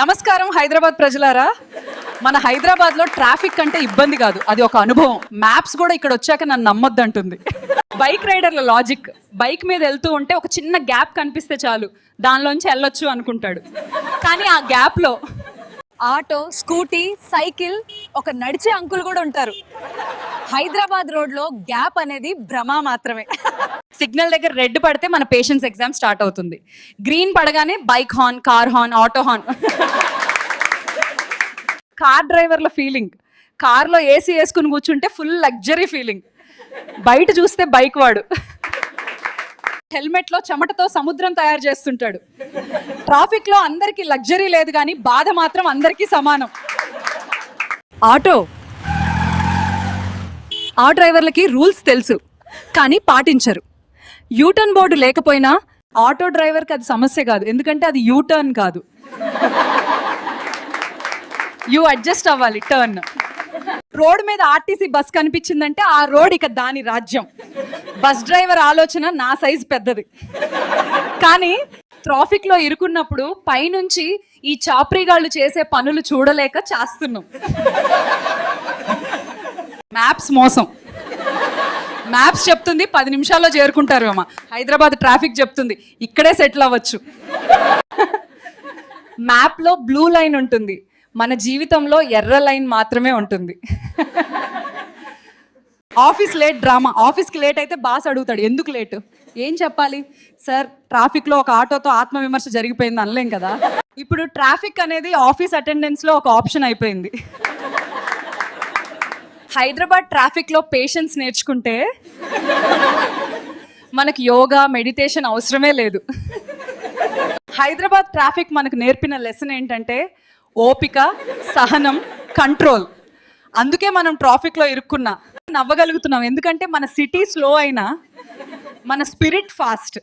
నమస్కారం హైదరాబాద్ ప్రజలారా. మన హైదరాబాద్లో ట్రాఫిక్ అంటే ఇబ్బంది కాదు, అది ఒక అనుభవం. మ్యాప్స్ కూడా ఇక్కడ వచ్చాక నన్ను నమ్మొద్దంటుంది. బైక్ రైడర్ల లాజిక్, బైక్ మీద వెళ్తూ ఉంటే ఒక చిన్న గ్యాప్ కనిపిస్తే చాలు, దానిలోంచి వెళ్ళొచ్చు అనుకుంటాడు. కానీ ఆ గ్యాప్లో ఆటో, స్కూటీ, సైకిల్, ఒక నడిచే అంకుల్ కూడా ఉంటారు. హైదరాబాద్ రోడ్లో గ్యాప్ అనేది భ్రమ మాత్రమే. సిగ్నల్ దగ్గర రెడ్ పడితే మన పేషెన్స్ ఎగ్జామ్ స్టార్ట్ అవుతుంది. గ్రీన్ పడగానే bike horn, car horn, auto horn. Car డ్రైవర్ల ఫీలింగ్, కార్లో ఏసీ వేసుకుని కూర్చుంటే ఫుల్ లగ్జరీ ఫీలింగ్. బయట చూస్తే బైక్ వాడు హెల్మెట్లో చెమటతో సముద్రం తయారు చేస్తుంటాడు. ట్రాఫిక్లో అందరికీ లగ్జరీ లేదు, కానీ బాధ మాత్రం అందరికీ సమానం. ఆ డ్రైవర్లకి రూల్స్ తెలుసు, కానీ పాటించరు. యూటర్న్ బోర్డు లేకపోయినా ఆటో డ్రైవర్కి అది సమస్య కాదు, ఎందుకంటే అది యూటర్న్ కాదు, యూ అడ్జస్ట్ అవ్వాలి టర్న్. రోడ్ మీద ఆర్టీసీ బస్ కనిపించిందంటే ఆ రోడ్ ఇక దాని రాజ్యం. బస్ డ్రైవర్ ఆలోచన నా సైజు పెద్దది, కానీ ట్రాఫిక్లో ఇరుకున్నప్పుడు పైనుంచి ఈ చాప్రీగాళ్ళు చేసే పనులు చూడలేక చేస్తున్నాం. మ్యాప్స్ మోసం. మ్యాప్స్ చెప్తుంది 10 నిమిషాల్లో చేరుకుంటారు అమ్మ, హైదరాబాద్ ట్రాఫిక్ చెప్తుంది ఇక్కడే సెటిల్ అవ్వచ్చు. మ్యాప్లో బ్లూ లైన్ ఉంటుంది, మన జీవితంలో ఎర్ర లైన్ మాత్రమే ఉంటుంది. Office late drama. ఆఫీస్కి లేట్ అయితే బాస్ అడుగుతాడు, ఎందుకు లేట్? ఏం చెప్పాలి సార్, ట్రాఫిక్లో ఒక ఆటోతో ఆత్మవిమర్శ జరిగిపోయింది అనలేం కదా. ఇప్పుడు ట్రాఫిక్ అనేది ఆఫీస్ అటెండెన్స్లో ఒక ఆప్షన్ అయిపోయింది. హైదరాబాద్ ట్రాఫిక్లో పేషెన్స్ నేర్చుకుంటే మనకి యోగా, మెడిటేషన్ అవసరమే లేదు. హైదరాబాద్ ట్రాఫిక్ మనకు నేర్పిన లెసన్ ఏంటంటే ఓపిక, సహనం, కంట్రోల్. అందుకే మనం ట్రాఫిక్లో ఇరుక్కున్నా నవ్వగలుగుతున్నాం, ఎందుకంటే మన సిటీ స్లో అయినా మన స్పిరిట్ ఫాస్ట్.